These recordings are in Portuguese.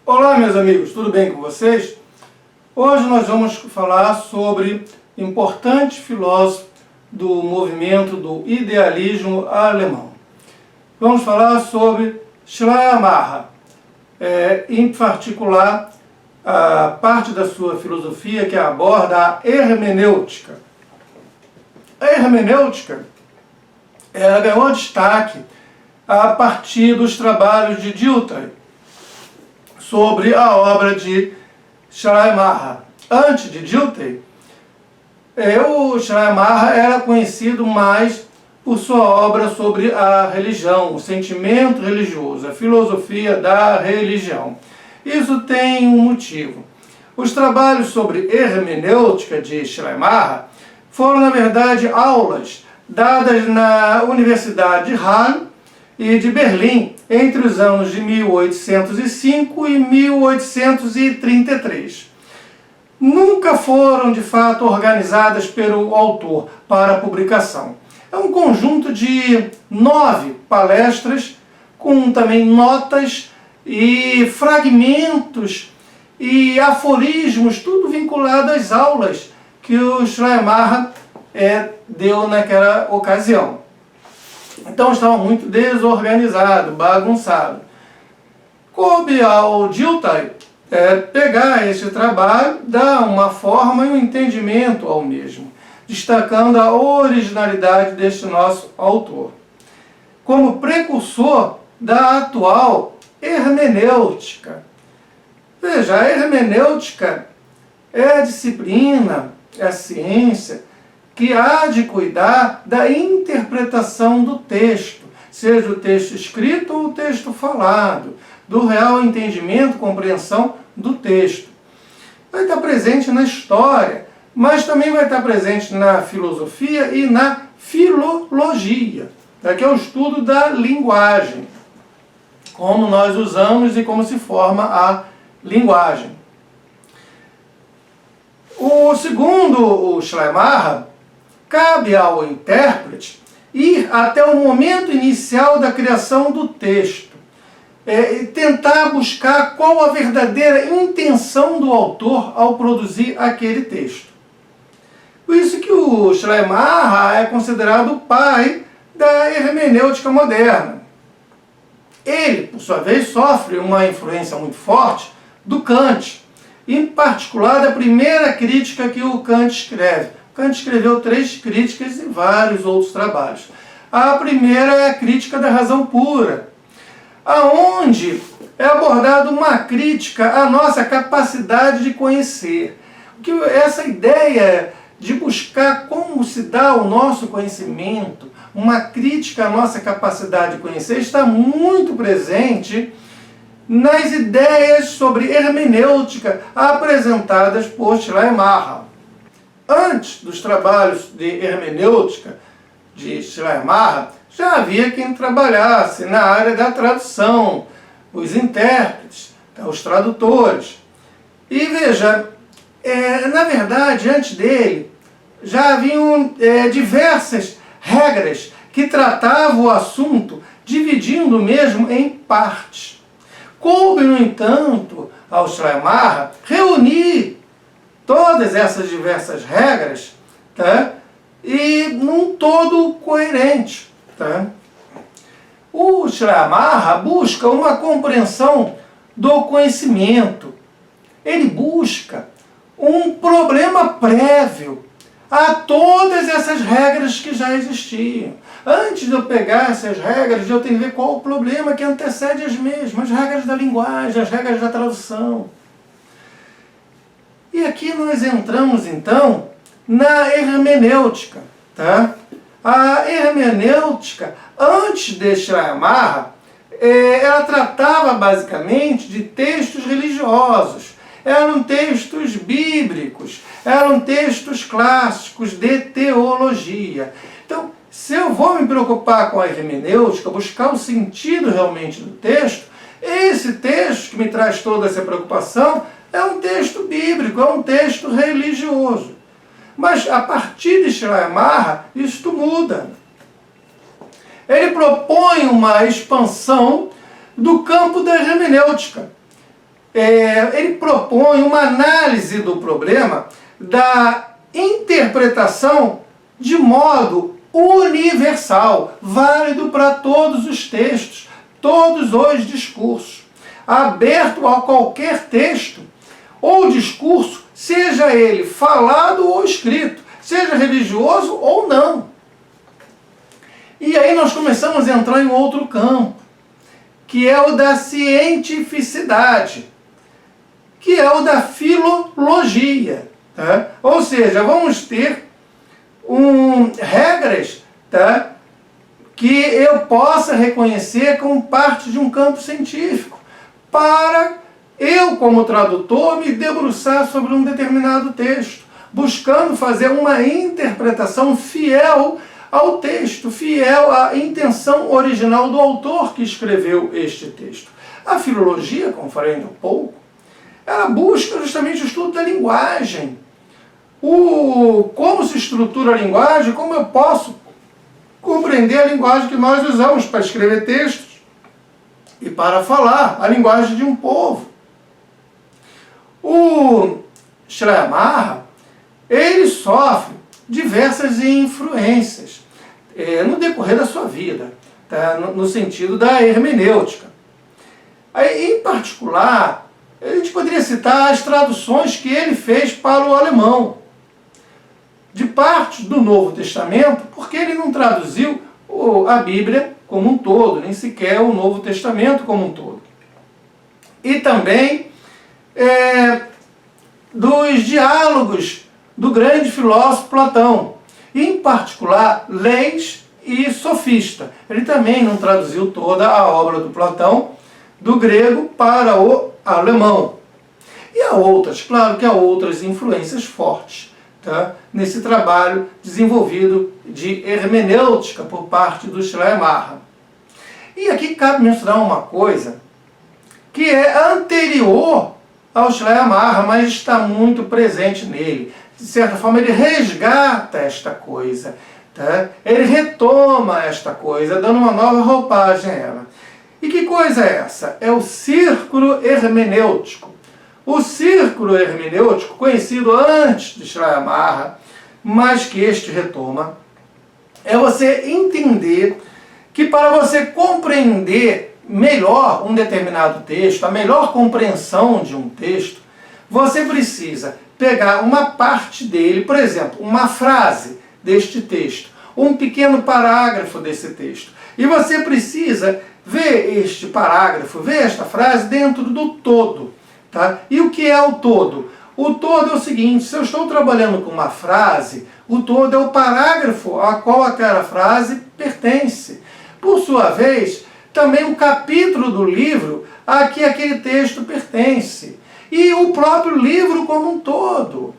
Olá, meus amigos, tudo bem com vocês? Hoje nós vamos falar sobre importante filósofo do movimento do idealismo alemão. Vamos falar sobre Schleiermacher, em particular a parte da sua filosofia que aborda a hermenêutica. A hermenêutica ela ganhou destaque a partir dos trabalhos de Dilthey sobre a obra de Schleiermacher. Antes de Dilthey, o Schleiermacher era conhecido mais por sua obra sobre a religião, o sentimento religioso, a filosofia da religião. Isso tem um motivo. Os trabalhos sobre hermenêutica de Schleiermacher foram, na verdade, aulas dadas na Universidade de Halle e de Berlim entre os anos de 1805 e 1833. Nunca foram, de fato, organizadas pelo autor para publicação. É um conjunto de 9 palestras, com também notas e fragmentos e aforismos, tudo vinculado às aulas que o Schleiermacher deu naquela ocasião. Então estava muito desorganizado, bagunçado. Coube ao Dilthey pegar esse trabalho, dar uma forma e um entendimento ao mesmo, destacando a originalidade deste nosso autor, como precursor da atual hermenêutica. Veja, a hermenêutica é a disciplina, é a ciência que há de cuidar da interpretação do texto, seja o texto escrito ou o texto falado, do real entendimento, compreensão do texto. Vai estar presente na história, mas também vai estar presente na filosofia e na filologia, que é o estudo da linguagem, como nós usamos e como se forma a linguagem. Segundo o Schleiermacher, cabe ao intérprete ir até o momento inicial da criação do texto, tentar buscar qual a verdadeira intenção do autor ao produzir aquele texto. Por isso que o Schleiermacher é considerado o pai da hermenêutica moderna. Ele, por sua vez, sofre uma influência muito forte do Kant, em particular da primeira crítica que o Kant escreve. Kant escreveu 3 críticas e vários outros trabalhos. A primeira é a crítica da razão pura, aonde é abordada uma crítica à nossa capacidade de conhecer. Essa ideia de buscar como se dá o nosso conhecimento, uma crítica à nossa capacidade de conhecer, está muito presente nas ideias sobre hermenêutica apresentadas por Schleiermacher. Antes dos trabalhos de hermenêutica de Schleiermacher, já havia quem trabalhasse na área da tradução, os intérpretes, os tradutores. E veja, na verdade, antes dele, já haviam diversas regras que tratavam o assunto, dividindo mesmo em partes. Coube, no entanto, ao Schleiermacher reunir todas essas diversas regras, e num todo coerente. O Schleiermacher busca uma compreensão do conhecimento. Ele busca um problema prévio a todas essas regras que já existiam. Antes de eu pegar essas regras, eu tenho que ver qual o problema que antecede as mesmas, as regras da linguagem, as regras da tradução. E aqui nós entramos, então, na hermenêutica. A hermenêutica, antes de Schleiermacher, ela tratava basicamente de textos religiosos. Eram textos bíblicos, eram textos clássicos de teologia. Então, se eu vou me preocupar com a hermenêutica, buscar o sentido realmente do texto, esse texto que me traz toda essa preocupação é um texto bíblico, é um texto religioso. Mas a partir de Schleiermacher, isto muda. Ele propõe uma expansão do campo da hermenêutica. ele propõe uma análise do problema da interpretação de modo universal, válido para todos os textos, todos os discursos, aberto a qualquer texto ou discurso, seja ele falado ou escrito, seja religioso ou não. E aí nós começamos a entrar em outro campo, que é o da cientificidade, que é o da filologia. Tá? Ou seja, vamos ter regras, tá, que eu possa reconhecer como parte de um campo científico, para eu, como tradutor, me debruçar sobre um determinado texto, buscando fazer uma interpretação fiel ao texto, fiel à intenção original do autor que escreveu este texto. A filologia, como falei ainda há pouco, ela busca justamente o estudo da linguagem. Como se estrutura a linguagem, como eu posso compreender a linguagem que nós usamos para escrever textos e para falar a linguagem de um povo. O Schleiermacher, ele sofre diversas influências no decorrer da sua vida, tá? No sentido da hermenêutica. Aí, em particular, a gente poderia citar as traduções que ele fez para o alemão, de parte do Novo Testamento, porque ele não traduziu a Bíblia como um todo, nem sequer o Novo Testamento como um todo. E também dos diálogos do grande filósofo Platão, em particular Leis e Sofista. Ele também não traduziu toda a obra do Platão do grego para o alemão. E há outras, claro que há outras influências fortes, tá, nesse trabalho desenvolvido de hermenêutica por parte do Schleiermacher. E aqui cabe mencionar uma coisa que é anterior ao Schleiermacher, mas está muito presente nele. De certa forma, ele resgata esta coisa, tá? Ele retoma esta coisa, dando uma nova roupagem a ela. E que coisa é essa? É o círculo hermenêutico. O círculo hermenêutico, conhecido antes de Schleiermacher, mas que este retoma, é você entender que para você compreender melhor um determinado texto, a melhor compreensão de um texto, você precisa pegar uma parte dele, por exemplo, uma frase deste texto, um pequeno parágrafo desse texto, e você precisa ver este parágrafo, ver esta frase dentro do todo. Tá? E o que é o todo? O todo é o seguinte: se eu estou trabalhando com uma frase, o todo é o parágrafo a qual aquela frase pertence. Por sua vez, também o capítulo do livro a que aquele texto pertence. E o próprio livro como um todo.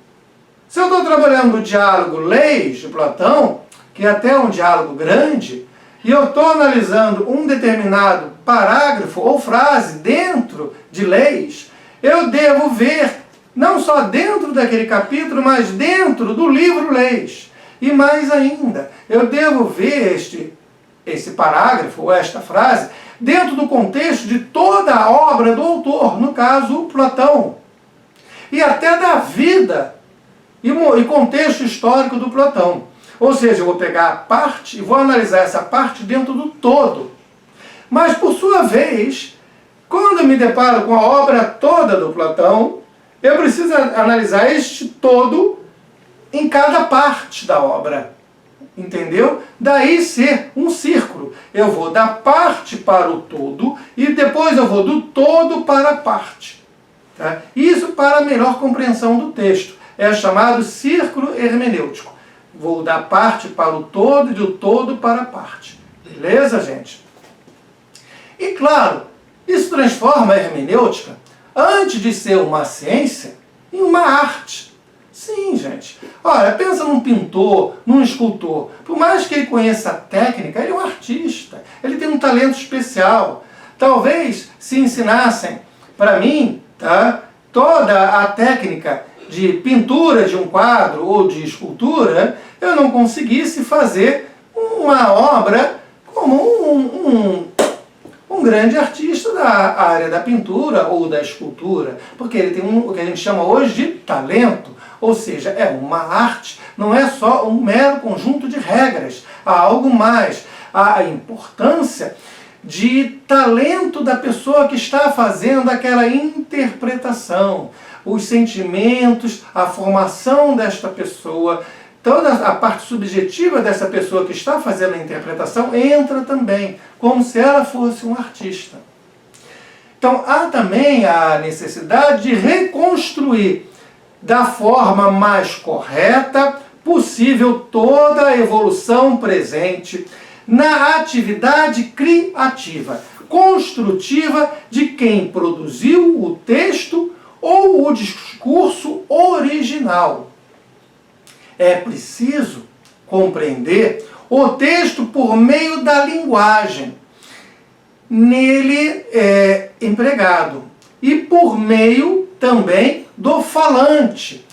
Se eu estou trabalhando o diálogo Leis de Platão, que é até um diálogo grande, e eu estou analisando um determinado parágrafo ou frase dentro de Leis, eu devo ver, não só dentro daquele capítulo, mas dentro do livro Leis. E mais ainda, eu devo ver esse parágrafo ou esta frase dentro do contexto de toda a obra do autor, no caso, Platão. E até da vida e contexto histórico do Platão. Ou seja, eu vou pegar a parte e vou analisar essa parte dentro do todo. Mas, por sua vez, quando eu me deparo com a obra toda do Platão, eu preciso analisar este todo em cada parte da obra. Entendeu? Daí ser um círculo. Eu vou da parte para o todo e depois eu vou do todo para a parte. Tá? Isso para a melhor compreensão do texto. É chamado círculo hermenêutico. Vou da parte para o todo e do todo para a parte. Beleza, gente? E claro, isso transforma a hermenêutica, antes de ser uma ciência, em uma arte. Sim, gente. Olha, pensa num pintor, num escultor. Por mais que ele conheça a técnica, ele é um artista. Ele tem um talento especial. Talvez, se ensinassem para mim, tá, toda a técnica de pintura de um quadro ou de escultura, eu não conseguisse fazer uma obra como um grande artista toda a área da pintura ou da escultura, porque ele tem o que a gente chama hoje de talento, ou seja, é uma arte, não é só um mero conjunto de regras, há algo mais, há a importância de talento da pessoa que está fazendo aquela interpretação, os sentimentos, a formação desta pessoa, toda a parte subjetiva dessa pessoa que está fazendo a interpretação entra também, como se ela fosse um artista. Então há também a necessidade de reconstruir da forma mais correta possível toda a evolução presente na atividade criativa, construtiva de quem produziu o texto ou o discurso original. É preciso compreender o texto por meio da linguagem nele empregado e por meio também do falante,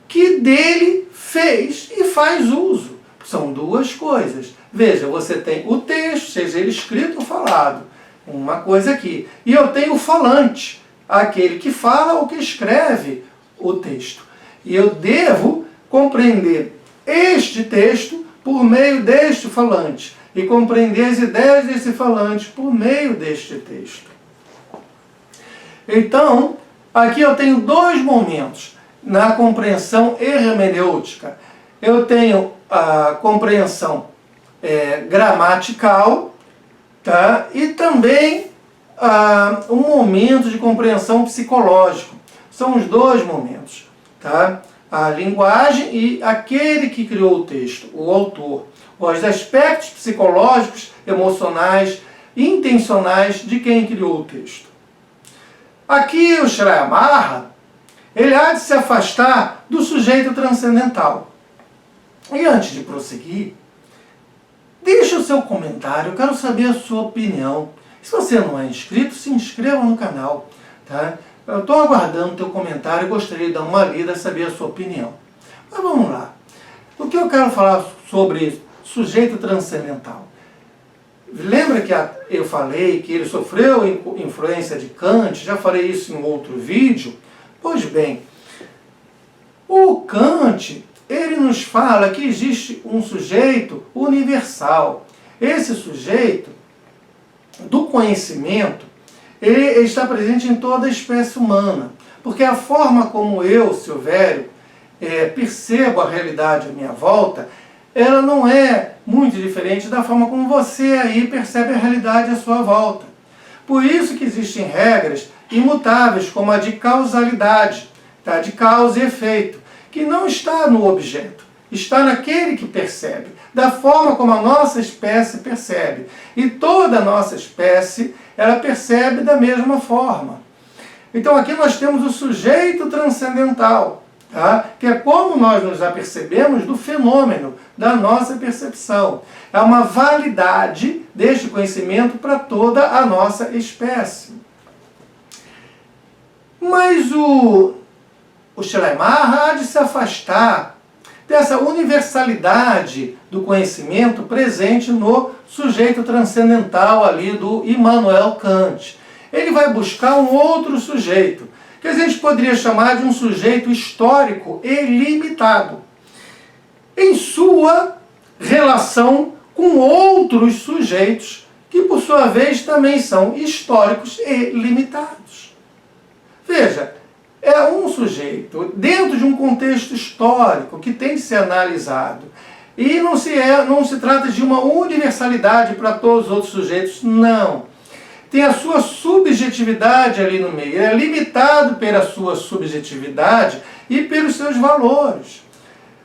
que dele fez e faz uso. São duas coisas. Veja, você tem o texto, seja ele escrito ou falado, uma coisa aqui. E eu tenho o falante, aquele que fala ou que escreve o texto. E eu devo compreender este texto por meio deste falante e compreender as ideias desse falante por meio deste texto. Então, aqui eu tenho dois momentos na compreensão hermenêutica. Eu tenho a compreensão gramatical, tá? E também um momento de compreensão psicológico. São os dois momentos, tá? A linguagem e aquele que criou o texto, o autor. Os aspectos psicológicos, emocionais, intencionais de quem criou o texto. Aqui o Schleiermacher, ele há de se afastar do sujeito transcendental. E antes de prosseguir, deixe o seu comentário, eu quero saber a sua opinião. Se você não é inscrito, se inscreva no canal, tá? Eu estou aguardando o teu comentário e gostaria de dar uma lida, saber a sua opinião. Mas vamos lá. O que eu quero falar sobre sujeito transcendental? Lembra que eu falei que ele sofreu influência de Kant? Já falei isso em outro vídeo. Pois bem, o Kant, ele nos fala que existe um sujeito universal. Esse sujeito do conhecimento, ele está presente em toda a espécie humana. Porque a forma como eu, Silvério, percebo a realidade à minha volta, ela não é muito diferente da forma como você aí percebe a realidade à sua volta. Por isso que existem regras imutáveis, como a de causalidade, tá? De causa e efeito, que não está no objeto, está naquele que percebe, da forma como a nossa espécie percebe. E toda a nossa espécie, ela percebe da mesma forma. Então aqui nós temos o sujeito transcendental, tá? Que é como nós nos apercebemos do fenômeno da nossa percepção. É uma validade deste conhecimento para toda a nossa espécie. Mas o Schleiermacher há de se afastar dessa universalidade do conhecimento presente no sujeito transcendental ali do Immanuel Kant. Ele vai buscar um outro sujeito, que a gente poderia chamar de um sujeito histórico e limitado, em sua relação com outros sujeitos, que por sua vez também são históricos e limitados. Veja, é um sujeito dentro de um contexto histórico que tem que ser analisado. E não se trata de uma universalidade para todos os outros sujeitos, não. Tem a sua subjetividade ali no meio. Ele é limitado pela sua subjetividade e pelos seus valores.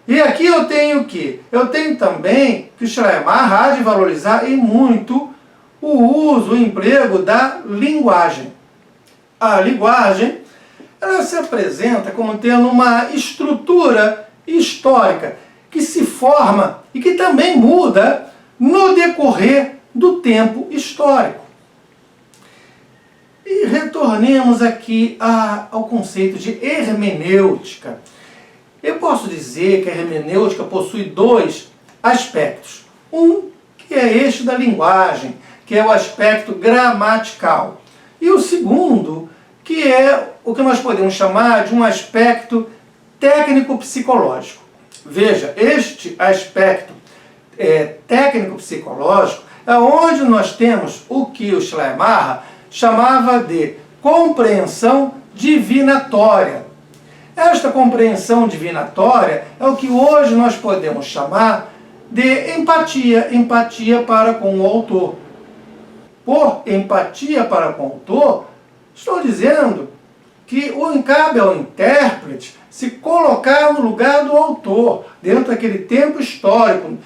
E aqui eu tenho o quê? Eu tenho também que o Schleiermacher há de valorizar e muito o uso, o emprego da linguagem. A linguagem, ela se apresenta como tendo uma estrutura histórica que se forma e que também muda no decorrer do tempo histórico. E retornemos aqui ao conceito de hermenêutica. Eu posso dizer que a hermenêutica possui dois aspectos. Um, que é este da linguagem, que é o aspecto gramatical. E o segundo, que é o que nós podemos chamar de um aspecto técnico-psicológico. Veja, este aspecto técnico-psicológico é onde nós temos o que o Schleiermacher chamava de compreensão divinatória. Esta compreensão divinatória é o que hoje nós podemos chamar de empatia, empatia para com o autor. Por empatia para com o autor, estou dizendo que cabe ao intérprete se colocar no lugar do autor, dentro daquele tempo histórico,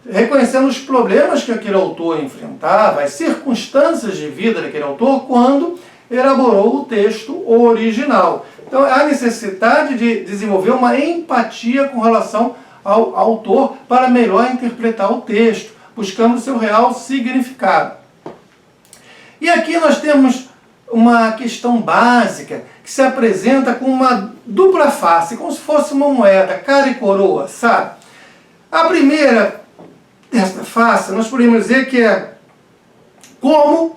reconhecendo os problemas que aquele autor enfrentava, as circunstâncias de vida daquele autor quando elaborou o texto original. Então, há necessidade de desenvolver uma empatia com relação ao autor para melhor interpretar o texto, buscando o seu real significado. E aqui nós temos uma questão básica que se apresenta com uma dupla face, como se fosse uma moeda, cara e coroa, sabe? A primeira desta face, nós podemos dizer que é como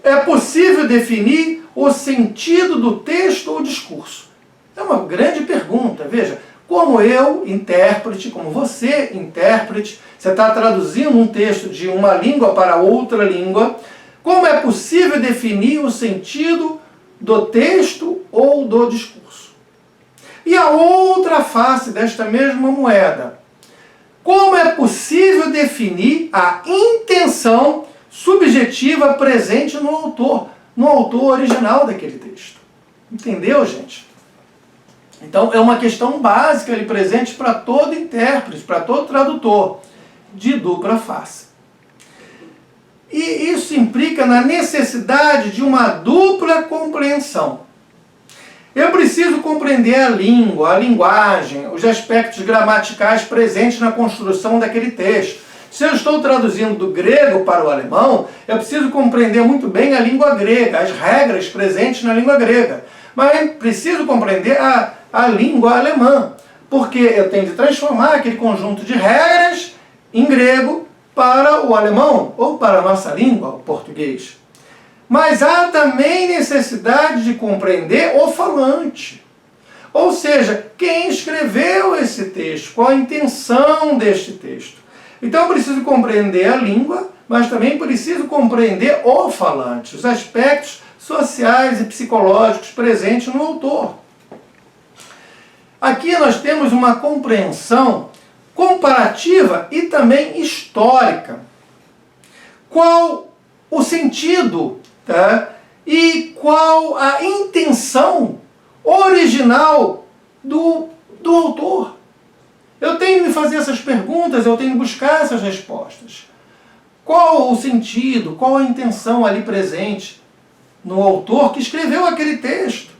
é possível definir o sentido do texto ou discurso. É uma grande pergunta, veja, como eu, intérprete, como você, intérprete, você está traduzindo um texto de uma língua para outra língua, como é possível definir o sentido do texto ou do discurso? E a outra face desta mesma moeda, como é possível definir a intenção subjetiva presente no autor original daquele texto? Entendeu, gente? Então, é uma questão básica ali presente para todo intérprete, para todo tradutor, de dupla face. E isso implica na necessidade de uma dupla compreensão. Eu preciso compreender a língua, a linguagem, os aspectos gramaticais presentes na construção daquele texto. Se eu estou traduzindo do grego para o alemão, eu preciso compreender muito bem a língua grega, as regras presentes na língua grega. Mas preciso compreender a língua alemã, porque eu tenho de transformar aquele conjunto de regras em grego para o alemão, ou para a nossa língua, o português. Mas há também necessidade de compreender o falante. Ou seja, quem escreveu esse texto, qual a intenção deste texto. Então eu preciso compreender a língua, mas também preciso compreender o falante, os aspectos sociais e psicológicos presentes no autor. Aqui nós temos uma compreensão comparativa e também histórica. Qual o sentido, tá? E qual a intenção original do autor? Eu tenho de me fazer essas perguntas, eu tenho de buscar essas respostas. Qual o sentido, qual a intenção ali presente no autor que escreveu aquele texto?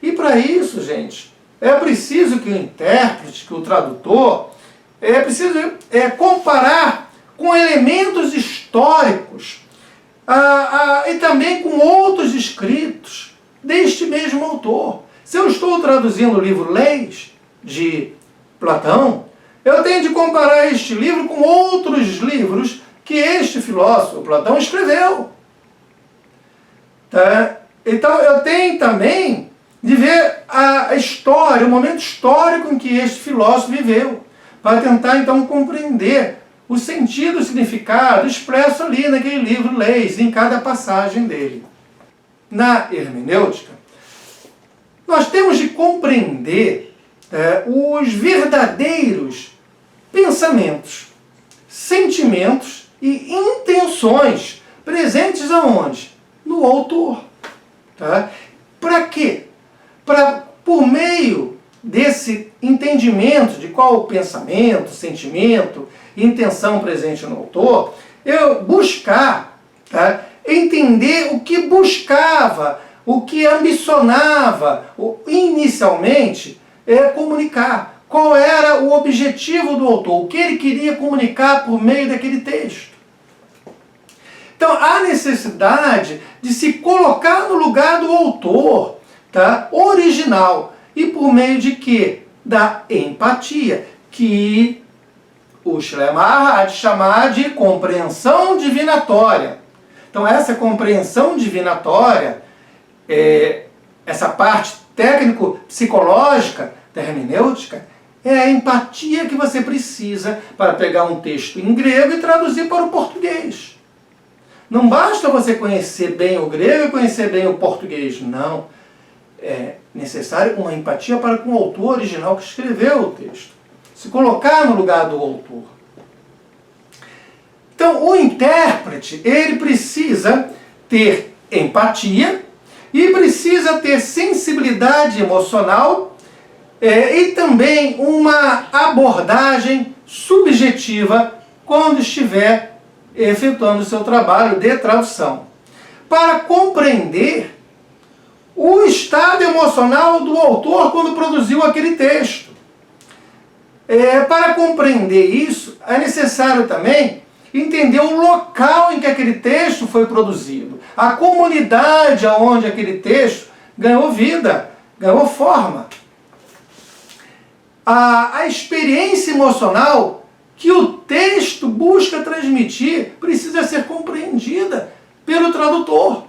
E para isso, gente, é preciso que o intérprete, que o tradutor, é preciso comparar com elementos históricos e também com outros escritos deste mesmo autor. Se eu estou traduzindo o livro Leis, de Platão, eu tenho de comparar este livro com outros livros que este filósofo, Platão, escreveu. Tá? Então eu tenho também de ver a história, o momento histórico em que este filósofo viveu, para tentar então compreender o sentido, o significado expresso ali naquele livro Leis, em cada passagem dele. Na hermenêutica, nós temos de compreender os verdadeiros pensamentos, sentimentos e intenções presentes aonde? No autor. Tá? Para quê? Por meio desse entendimento de qual o pensamento, sentimento, intenção presente no autor, eu buscar, tá? Entender o que buscava, o que ambicionava inicialmente comunicar. Qual era o objetivo do autor, o que ele queria comunicar por meio daquele texto. Então há necessidade de se colocar no lugar do autor, tá? Original. E por meio de quê? Da empatia, que o Schleiermacher há de chamar de compreensão divinatória. Então essa compreensão divinatória essa parte técnico-psicológica da hermenêutica, é a empatia que você precisa para pegar um texto em grego e traduzir para o português. Não basta você conhecer bem o grego e conhecer bem o português, não. É necessário uma empatia para com o autor original que escreveu o texto. Se colocar no lugar do autor. Então, o intérprete, ele precisa ter empatia e precisa ter sensibilidade emocional e também uma abordagem subjetiva quando estiver efetuando o seu trabalho de tradução, para compreender o estado emocional do autor quando produziu aquele texto. Para compreender isso, é necessário também entender o local em que aquele texto foi produzido, a comunidade onde aquele texto ganhou vida, ganhou forma. A experiência emocional que o texto busca transmitir precisa ser compreendida pelo tradutor.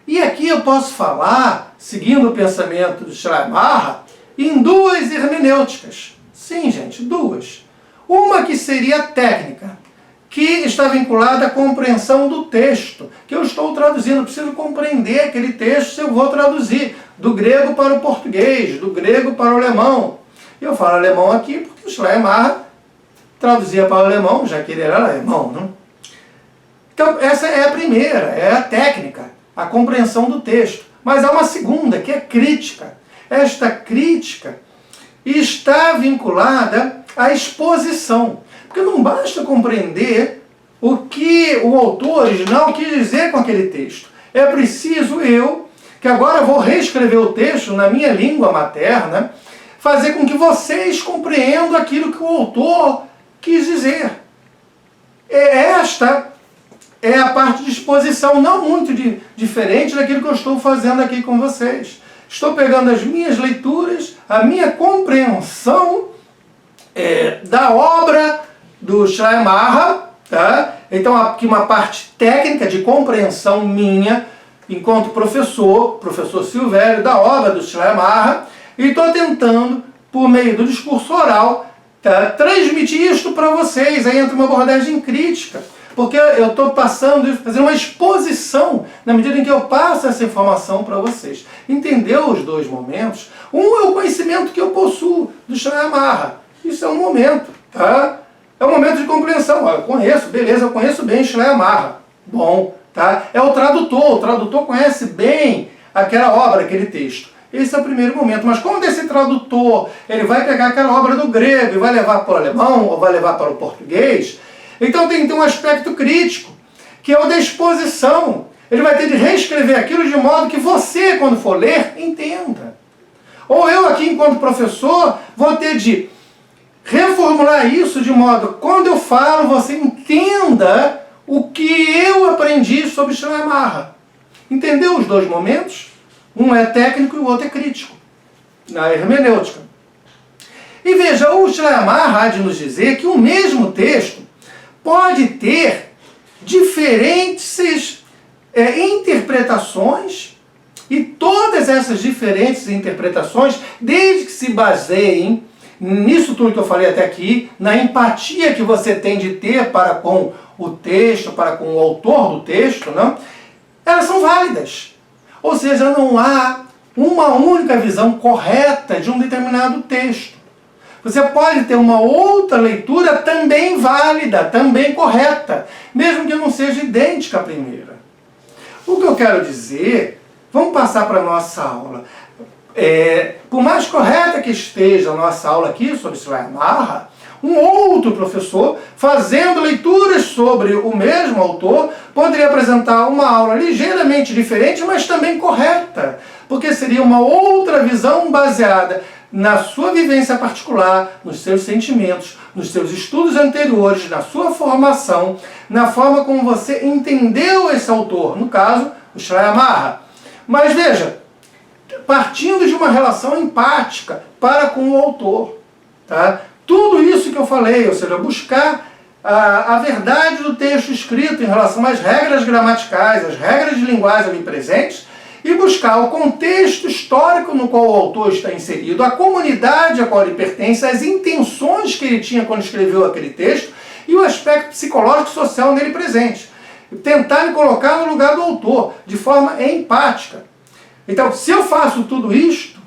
E aqui eu posso falar, seguindo o pensamento do Schleiermacher, em duas hermenêuticas. Sim, gente, duas. Uma que seria técnica, que está vinculada à compreensão do texto, que eu estou traduzindo. Eu preciso compreender aquele texto se eu vou traduzir do grego para o português, do grego para o alemão. Eu falo alemão aqui porque o Schleiermacher traduzia para o alemão, já que ele era alemão, não? Então, essa é a primeira, é a técnica, a compreensão do texto. Mas há uma segunda, que é crítica. Esta crítica está vinculada à exposição. Porque não basta compreender o que o autor original quis dizer com aquele texto. É preciso eu, que agora vou reescrever o texto na minha língua materna, fazer com que vocês compreendam aquilo que o autor quis dizer. Esta é a parte de exposição, não muito diferente daquilo que eu estou fazendo aqui com vocês. Estou pegando as minhas leituras, a minha compreensão da obra do Schleiermacher, tá? Então aqui uma parte técnica de compreensão minha, enquanto professor Silvério, da obra do Schleiermacher, e estou tentando, por meio do discurso oral, tá, transmitir isto para vocês. Aí entra uma abordagem crítica, porque eu estou fazendo uma exposição na medida em que eu passo essa informação para vocês. Entendeu os dois momentos? Um é o conhecimento que eu possuo do Schleiermacher. Isso é um momento, tá? É um momento de compreensão. Eu conheço, beleza, eu conheço bem Schleiermacher. Bom, tá? É o tradutor conhece bem aquela obra, aquele texto. Esse é o primeiro momento. Mas quando esse tradutor ele vai pegar aquela obra do grego e vai levar para o alemão ou vai levar para o português, então tem que ter um aspecto crítico, que é o da exposição. Ele vai ter de reescrever aquilo de modo que você, quando for ler, entenda. Ou eu aqui, enquanto professor, vou ter de reformular isso de modo, quando eu falo, você entenda o que eu aprendi sobre Schleiermacher. Entendeu os dois momentos? Um é técnico e o outro é crítico, na hermenêutica. E veja, o Schleiermacher há de nos dizer que o mesmo texto pode ter diferentes interpretações, e todas essas diferentes interpretações, desde que se baseiem nisso tudo que eu falei até aqui, na empatia que você tem de ter para com o texto, para com o autor do texto, não? Elas são válidas. Ou seja, não há uma única visão correta de um determinado texto. Você pode ter uma outra leitura também válida, também correta, mesmo que não seja idêntica à primeira. O que eu quero dizer, vamos passar para a nossa aula. Por mais correta que esteja a nossa aula aqui sobre Schleiermacher, um outro professor, fazendo leituras sobre o mesmo autor, poderia apresentar uma aula ligeiramente diferente, mas também correta, porque seria uma outra visão baseada na sua vivência particular, nos seus sentimentos, nos seus estudos anteriores, na sua formação, na forma como você entendeu esse autor, no caso, o Schleiermacher. Mas veja, partindo de uma relação empática para com o autor, tá? Tudo isso que eu falei, ou seja, buscar a verdade do texto escrito em relação às regras gramaticais, às regras de linguagem ali presentes, e buscar o contexto histórico no qual o autor está inserido, a comunidade a qual ele pertence, as intenções que ele tinha quando escreveu aquele texto e o aspecto psicológico e social nele presente. Tentar me colocar no lugar do autor, de forma empática. Então, se eu faço tudo isto,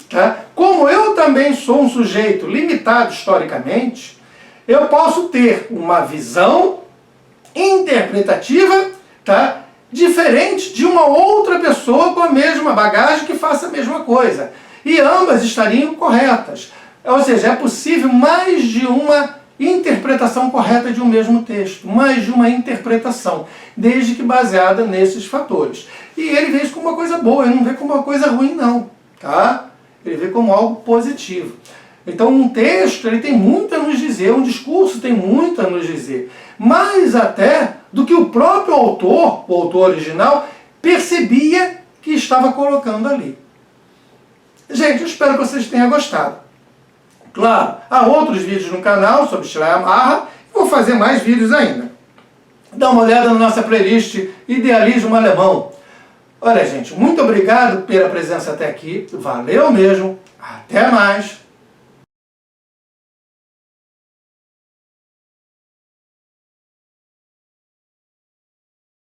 tá, como eu também sou um sujeito limitado historicamente, eu posso ter uma visão interpretativa, tá, diferente de uma outra pessoa com a mesma bagagem que faça a mesma coisa. E ambas estariam corretas. Ou seja, é possível mais de uma interpretação correta de um mesmo texto, mais de uma interpretação, desde que baseada nesses fatores. E ele vê isso como uma coisa boa, ele não vê como uma coisa ruim não, tá? Ele vê como algo positivo. Então um texto ele tem muito a nos dizer, um discurso tem muito a nos dizer, mais até do que o próprio autor, o autor original, percebia que estava colocando ali. Gente, eu espero que vocês tenham gostado. Claro, há outros vídeos no canal sobre Schleiermacher, e vou fazer mais vídeos ainda. Dá uma olhada na nossa playlist Idealismo Alemão. Olha, gente, muito obrigado pela presença até aqui, valeu mesmo, até mais.